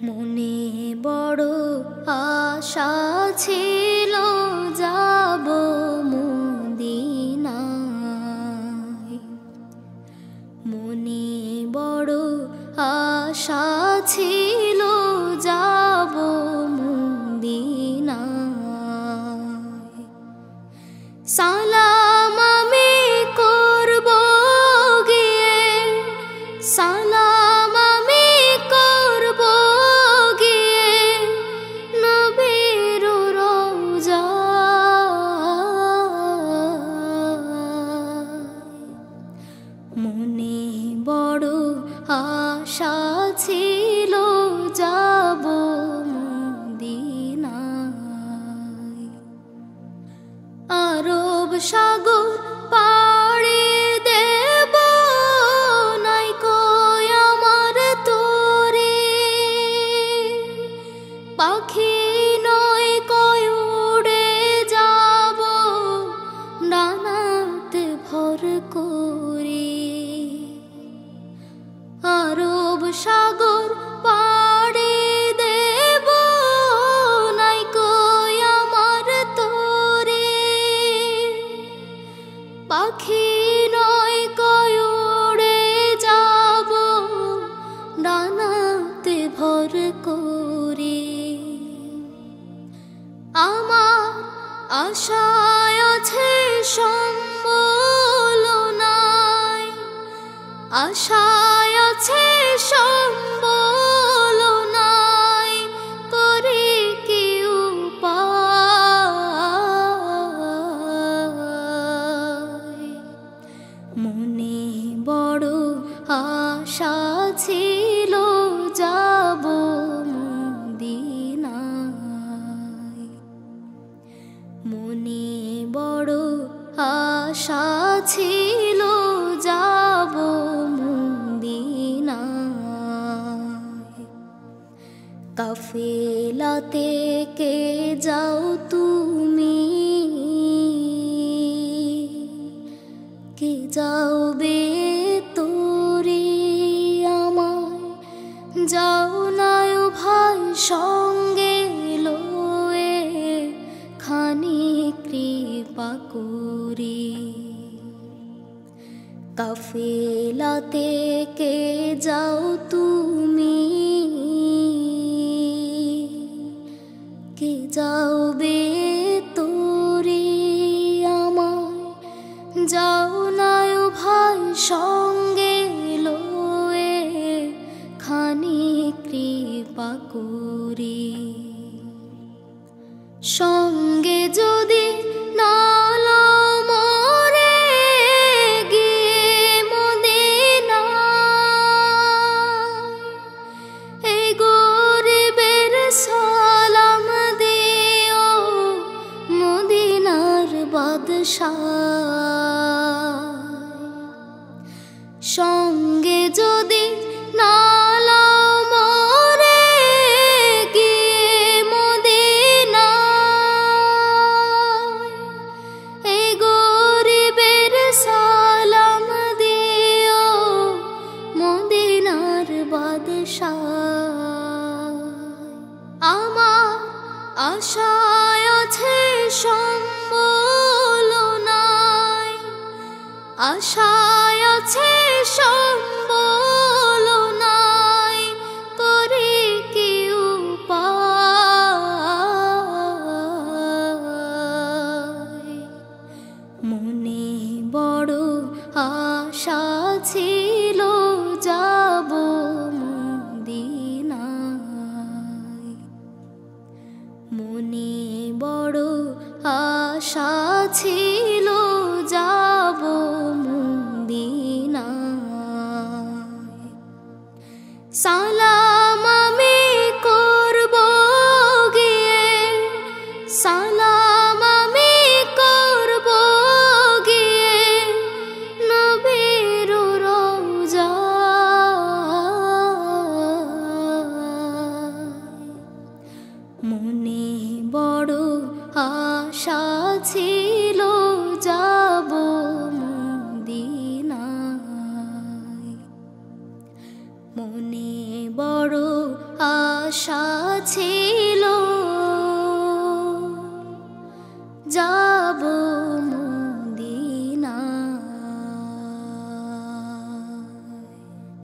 মনে বড় আশা ছিল যাব মদিনায়। মনে বড় আশা ছিল যাব মদিনায়। সালাম আমি করব গিয়ে, সালাম আমি করব গিয়ে নবীর রওজায়। মনে বড় আশা ছিল যাব মদিনায়। আরব সাগর পাড়ি দেব নাই কই আমার তোরে, পাখি নয় কই উড়ে যাব ডানাতে ভর করে। আরব সাগর পাড়ি দেব নাই কই আমার তোরে, পাখি নয় কই উড়ে যাব ডানাতে ভর করে। আমার আশায় আছে সম্বল নাই, আশায় আছে সম্বল নাই, করে কি উপায়। মনে বড় আশা ছিল যাব মদিনায়। মনে বড় আশা ছিল যাব মদিনায়। কাফেলাতে কে যাও তুমি, কে যাওবে তোরে আমায়, যাও নাই ভাই সঙ্গে লয়ে খানি কৃপা করে। কাফেলাতে কে যাও তুমি, কে যাওবে তোরে আমায়, যাও নাই ভাই সঙ্গে লয়ে খানি কৃপা করে। সঙ্গে যদি না লও মোরে গিয়ে মদিনায়, এই গরিবের সালাম দিও মদিনার বাদশাহ। সঙ্গে যদি না লও মোরে গিয়ে মদিনায়, এই গরিবের সালাম দিও মদিনার বাদশাহ। আমার আশায় আছে সম্বল নাই, আশায় আছে সম্বল নাই, করে কি উপায়। মনে বড় আশা ছিল যাব মদিনায়। মনে বড় আশা ছিল যাব মদিনায়। সালাম আমি করব গিয়ে, সালাম আমি করব গিয়ে নবীর রওজায়। মনে বড় আশা ছিল যাব মদিনায়। মনে বড় আশা ছিল